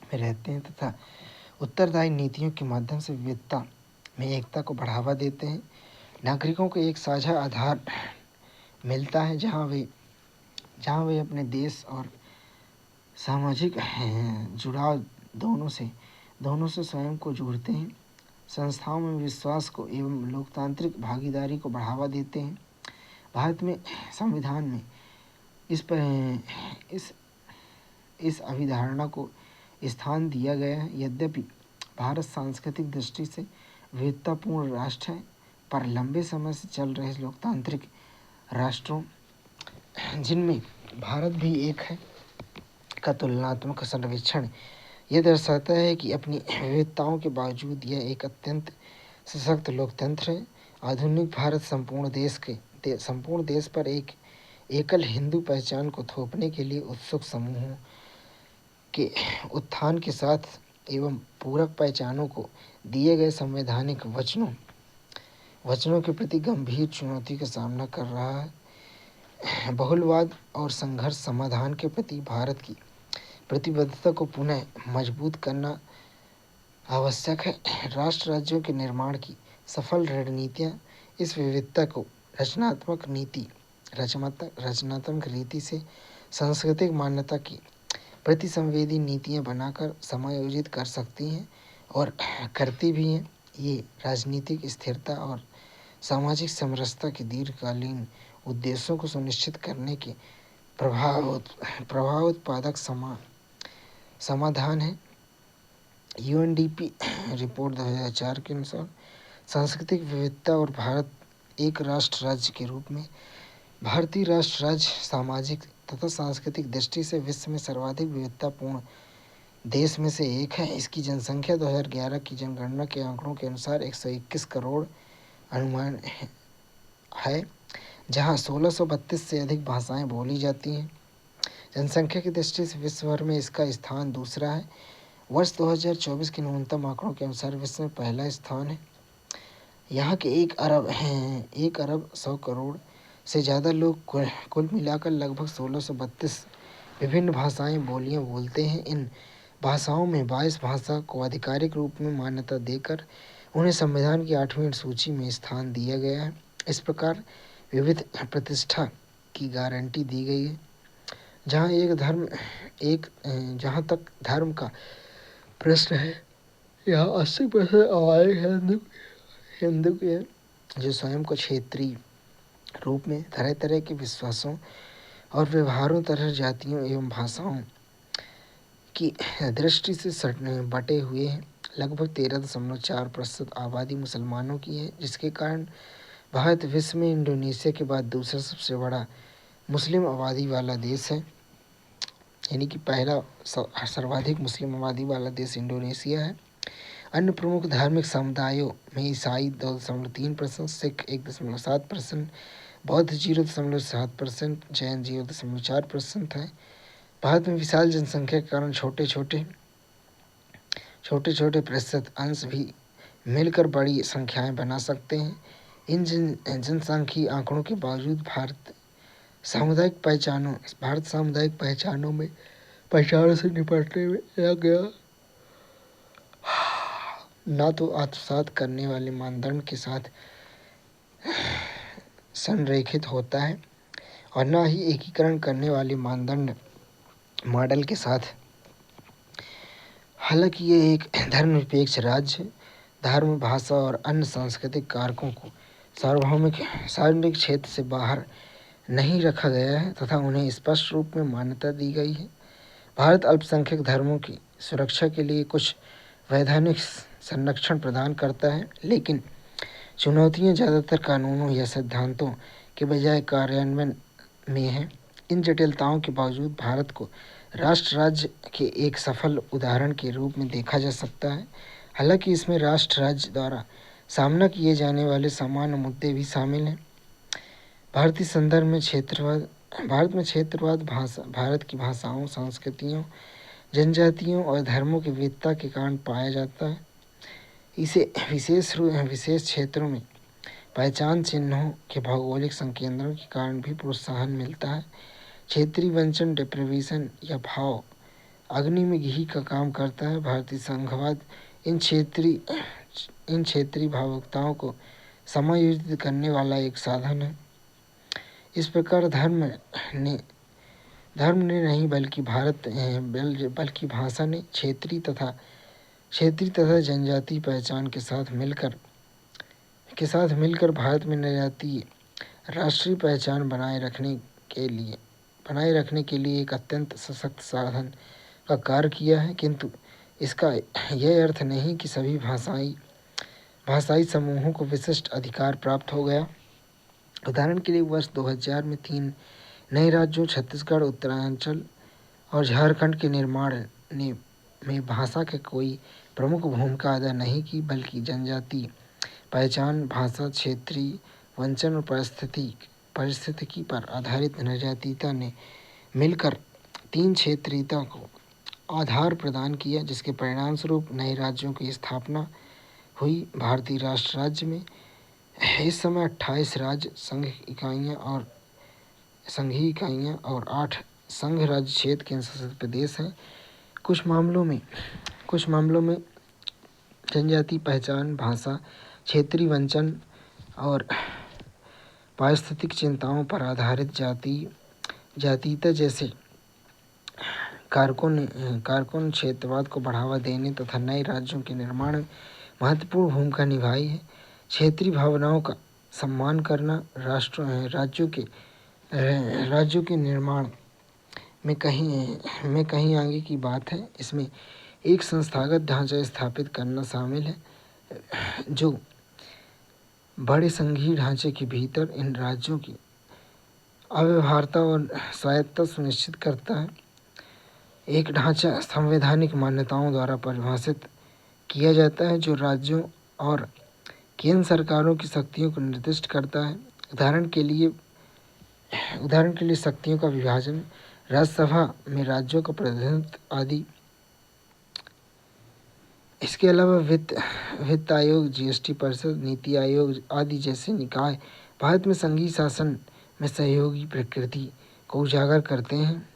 में रहते हैं तथा उत्तरदायी नीतियों के माध्यम से विविधता में एकता को बढ़ावा देते हैं। नागरिकों को एक साझा आधार मिलता है जहां वे अपने देश और सामाजिक जुड़ाव दोनों से स्वयं को जोड़ते हैं, संस्थाओं में विश्वास को एवं लोकतांत्रिक भागीदारी को बढ़ावा देते हैं। भारत में संविधान में इस अभिधारणा को स्थान दिया गया है। यद्यपि भारत सांस्कृतिक दृष्टि से विविधतापूर्ण राष्ट्र है, पर लंबे समय से चल रहे लोकतांत्रिक राष्ट्रों, जिनमें भारत भी एक है, का तुलनात्मक सर्वेक्षण यह दर्शाता है कि अपनी विविधताओं के बावजूद यह एक अत्यंत सशक्त लोकतंत्र है। आधुनिक भारत संपूर्ण देश पर एक एकल हिंदू पहचान को थोपने के लिए उत्सुक समूहों के उत्थान के साथ एवं पूरक पहचानों को दिए गए संवैधानिक वचनों के प्रति गंभीर चुनौती का सामना कर रहा है। बहुलवाद और संघर्ष समाधान के प्रति भारत की प्रतिबद्धता को पुनः मजबूत करना आवश्यक है। राष्ट्र राज्यों के निर्माण की सफल रणनीतियाँ इस विविधता को रचनात्मक रीति से सांस्कृतिक मान्यता की प्रतिसंवेदी नीतियाँ बनाकर समायोजित कर सकती हैं और करती भी हैं। ये राजनीतिक स्थिरता और सामाजिक समरसता के दीर्घकालीन उद्देश्यों को सुनिश्चित करने के प्रभाव उत्पादक समाधान है। यूएनडीपी रिपोर्ट 2004 के अनुसार सांस्कृतिक विविधता और भारत एक राष्ट्र राज्य के रूप में भारतीय राष्ट्र राज्य सामाजिक तथा सांस्कृतिक दृष्टि से विश्व में सर्वाधिक विविधतापूर्ण देश में से एक है। इसकी जनसंख्या 2011 की जनगणना के आंकड़ों के अनुसार 121 करोड़ अनुमान है, जहां 1632 से अधिक भाषाएं बोली जाती हैं। जनसंख्या की दृष्टि से विश्व भर में इसका स्थान दूसरा है। वर्ष 2024 के न्यूनतम आंकड़ों के अनुसार विश्व में पहला स्थान है। यहाँ के 1 अरब 100 करोड़ से ज़्यादा लोग कुल मिलाकर लगभग 1632 विभिन्न भाषाएं बोलियां बोलते हैं। इन भाषाओं में 22 भाषा को आधिकारिक रूप में मान्यता देकर उन्हें संविधान की 8वीं सूची में स्थान दिया गया है। इस प्रकार विविध प्रतिष्ठा की गारंटी दी गई है। जहाँ तक धर्म का प्रश्न है, यहाँ 80% आबादी हिंदू की है, जो स्वयं को क्षेत्रीय रूप में तरह तरह के विश्वासों और व्यवहारों तरह जातियों एवं भाषाओं की दृष्टि से बटे हुए हैं। लगभग 13.4% आबादी मुसलमानों की है, जिसके कारण भारत विश्व में इंडोनेशिया के बाद दूसरा सबसे बड़ा मुस्लिम आबादी वाला देश है। यानी कि पहला सर्वाधिक मुस्लिम आबादी वाला देश इंडोनेशिया है। अन्य प्रमुख धार्मिक समुदायों में ईसाई 2.3%, सिख 1.7%, बौद्ध 0.7%, जैन 0.4% है। भारत में विशाल जनसंख्या के कारण छोटे छोटे प्रतिशत अंश भी मिलकर बड़ी संख्याएं बना सकते हैं। इन जनसांख्यिकीय आंकड़ों के बावजूद भारत सामुदायिक पहचानों में पहचानों से निपटने में न तो आत्मसात करने वाले मानदंड के साथ संरेखित होता है और न ही एकीकरण करने वाले मॉडल के साथ। हालांकि ये एक धर्मनिरपेक्ष राज्य है, धर्म, भाषा और अन्य सांस्कृतिक कारकों को सार्वभौमिक क्षेत्र से बाहर नहीं रखा गया है तथा उन्हें स्पष्ट रूप में मान्यता दी गई है। भारत अल्पसंख्यक धर्मों की सुरक्षा के लिए कुछ वैधानिक संरक्षण प्रदान करता है, लेकिन चुनौतियां ज़्यादातर कानूनों या सिद्धांतों के बजाय कार्यान्वयन में हैं। इन जटिलताओं के बावजूद भारत को राष्ट्र राज्य के एक सफल उदाहरण के रूप में देखा जा सकता है। हालांकि इसमें राष्ट्र राज्य द्वारा सामना किए जाने वाले सामान्य मुद्दे भी शामिल हैं। भारत में क्षेत्रवाद भारत की भाषाओं, संस्कृतियों, जनजातियों और धर्मों की विविधता के कारण पाया जाता है। इसे विशेष क्षेत्रों में पहचान चिन्हों के भौगोलिक संकेंद्रण के कारण भी प्रोत्साहन मिलता है। क्षेत्रीय वंचन, डिप्रिवेशन या भाव अग्नि में घी का काम करता है। भारतीय संघवाद इन क्षेत्रीय भावुकताओं को समायोजित करने वाला एक साधन है। इस प्रकार धर्म ने नहीं बल्कि भाषा ने क्षेत्रीय तथा जनजातीय पहचान के साथ मिलकर भारत में निर्यातीय राष्ट्रीय पहचान बनाए रखने के लिए एक अत्यंत सशक्त साधन का कार्य किया है। किंतु इसका यह अर्थ नहीं कि सभी भाषाई समूहों को विशिष्ट अधिकार प्राप्त हो गया। उदाहरण के लिए वर्ष 2000 में 3 नए राज्यों छत्तीसगढ़, उत्तरांचल और झारखंड के निर्माण में भाषा की कोई प्रमुख भूमिका अदा नहीं की, बल्कि जनजातीय पहचान, भाषा, क्षेत्रीय वंचन और पारिस्थितिकी पर आधारित निर्यातीयता ने मिलकर 3 क्षेत्रीयता को आधार प्रदान किया, जिसके परिणामस्वरूप नए राज्यों की स्थापना हुई। भारतीय राष्ट्र राज्य में इस समय 28 राज्य संघीय इकाइयाँ और 8 संघ राज्य क्षेत्र केंद्रशासित प्रदेश हैं। कुछ मामलों में जनजातीय पहचान, भाषा, क्षेत्रीय वंचन और पारिस्थितिक चिंताओं पर आधारित जातीयता जैसे कारकों ने क्षेत्रवाद को बढ़ावा देने तथा नए राज्यों के निर्माण में महत्वपूर्ण भूमिका निभाई है। क्षेत्रीय भावनाओं का सम्मान करना राज्यों के निर्माण में कहीं आगे की बात है। इसमें एक संस्थागत ढांचा स्थापित करना शामिल है जो बड़े संघीय ढांचे के भीतर इन राज्यों की अव्यवहार्यता और स्वायत्तता सुनिश्चित करता है। एक ढांचा संवैधानिक मान्यताओं द्वारा परिभाषित किया जाता है जो राज्यों और केंद्र सरकारों की शक्तियों को निर्दिष्ट करता है। उदाहरण के लिए शक्तियों का विभाजन, राज्यसभा में राज्यों का प्रतिनिधित्व आदि। इसके अलावा वित्त आयोग, जीएसटी परिषद, नीति आयोग आदि जैसे निकाय भारत में संघीय शासन में सहयोगी प्रकृति को उजागर करते हैं।